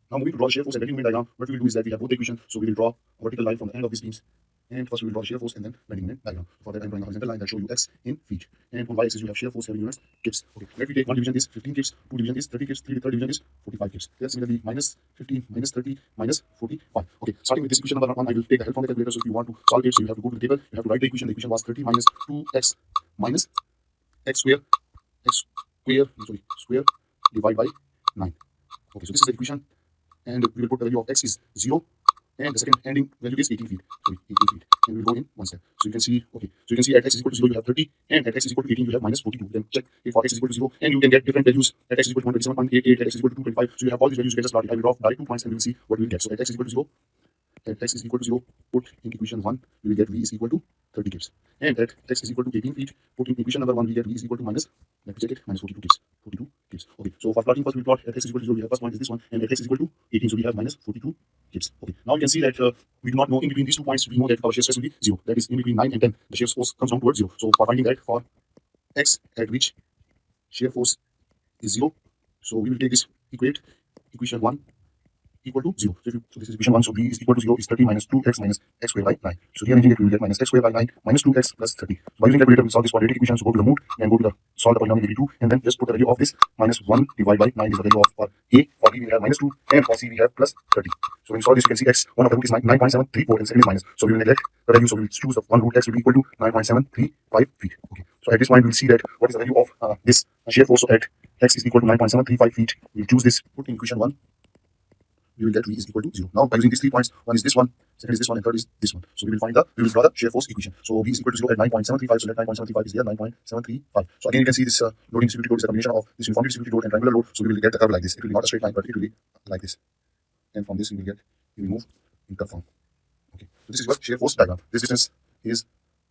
Now moving to draw shear force and bending moment diagram, what we will do is that we have both the equations, so we will draw a vertical line from the end of these beams. And first we will draw shear force and then bending moment diagram. For that I'm drawing a horizontal line that show you x in feet. And on y-axis you have shear force having units kips. Okay, let me take one division is 15 kips, two division is 30 kips, third division is 45 kips. Then similarly minus 15, minus 30, minus 45. Okay, starting with this equation number 1, I will take the help from the calculator. So if you want to solve it, so you have to go to the table, you have to write the equation. The equation was 30 minus 2x minus x square, square divided by 9. Okay, so this is the equation, and we will put the value of x is 0, and the second ending value is 18 feet. Sorry, 18 feet. And we will go in one step. So you can see, okay, so you can see at x is equal to 0 you have 30, and at x is equal to 18 you have minus 42. Then check if for x is equal to 0, and you can get different values. At x is equal to 127.88, at x is equal to 225. So you have all these values. You can just plot it. I will draw direct 2 points, and we will see what we will get. So at x is equal to 0, at x is equal to 0, put in equation 1, we will get v is equal to 30 kips. And at x is equal to 18 feet, put in equation number 1, we get v is equal to minus, let me check it, minus 42 kips. 42 kips. Okay, so for plotting, first we plot at x is equal to 0, we have first point is this one, and at x is equal to 18, so we have minus 42 kips. Okay, now you can see that we do not know in between these 2 points, we know that our shear stress will be 0. That is in between 9 and 10, the shear force comes down towards 0. So for finding that for x at which shear force is 0, so we will take this equation 1 equal to 0. So this is equation 1. So b is equal to 0 is 30 minus 2x minus x square by 9. So rearranging it, we will get minus x square by 9 minus 2x plus 30. So by using calculator, we solve this quadratic equation. So go to the mood and go to the solve the polynomial 82, and then just put the value of this minus 1 divided by 9 is the value of for a. For b we have minus 2, and for c we have plus 30. So when you solve this, you can see x, one of the root is 9.734 and second is minus. So we will neglect the value. So we will choose the one root x will be equal to 9.735 feet. Okay. So at this point, we will see that what is the value of this shear force. So at x is equal to 9.735 feet, we will choose this, put in equation 1. We will get v is equal to 0. Now by using these 3 points, one is this one, second is this one, and third is this one. So we will draw the shear force equation. So v is equal to 0 at 9.735. So that 9.75 is there, 9.735. So again you can see this loading distributed load is a combination of this uniformly distributed load and triangular load. So we will get the curve like this. It will be not a straight line, but it will be like this. And from this we will move in curve form. Okay. So this is your shear force diagram. This distance is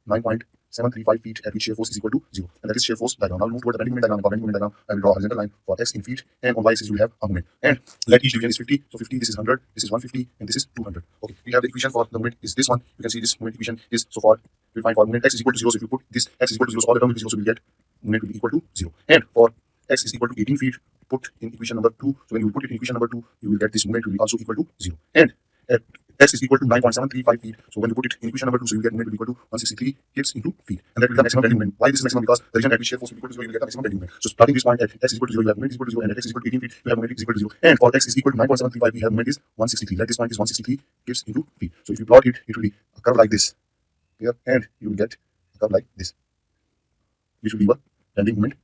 9.735 feet at which shear force is equal to 0. And that is shear force diagram. Now we move toward the bending moment diagram. For bending moment diagram, I will draw a horizontal line for x in feet, and on y-axis we will have a moment. And let each division is 50. So 50, this is 100, this is 150, and this is 200. Okay, we have the equation for the moment is this one. You can see this moment equation is, so far we find for moment x is equal to 0. So if you put this x is equal to 0, so all the term will be 0, so we will get moment will be equal to 0. And for x is equal to 18 feet, put in equation number 2. So when you put it in equation number 2, you will get this moment will be also equal to 0. And at x is equal to 9.735 feet. So when you put it in equation number 2, so you get moment will be equal to 163 kips into feet. And that will be the maximum bending moment. Why this is maximum? Because the region at which shear force will be equal to 0, you will get the maximum bending moment. So starting this point at x is equal to 0, you have moment is equal to 0, and at x is equal to 18 feet, you have moment is equal to 0. And for x is equal to 9.735, we have moment is 163. Let this point is 163 kips into feet. So if you plot it, it will be a curve like this here, and you will get a curve like this. This will be a bending moment